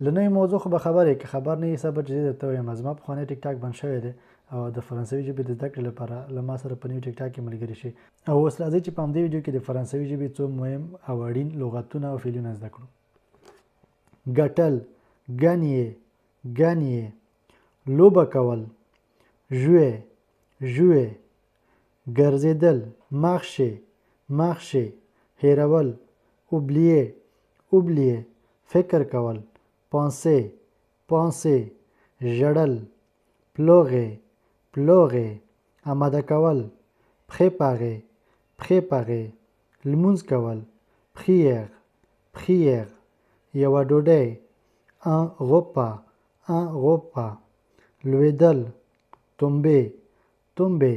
له نوې موضوع خو به خبر یې که خبر نه یې صبر چې زه درته ووایم زما پخوانی ټیک ټاک بند شوی دی او د فرانسوي ژبې د زده کړې لپاره له ما سره په نوي ټیک ټاک کې ملګري شي او اوس راځئ چې په همدې ویډیو کې د فرانسوي ژبې څو مهم او اړین لغتونه او فعلونه زده کړو. ګټل ګنیې ګنیې لوبه کول ژوې ژوې ګرځېدل مارشې مارشې هېرول اوبلیې اوبلیې فکر کول پانسې پانسې ژړل پلوغې پلوغې آماده کول پرېپارې پرېپارې لمونځ کول پریر پریر یوه ډوډۍ un repas لوېدل تومبې تومبې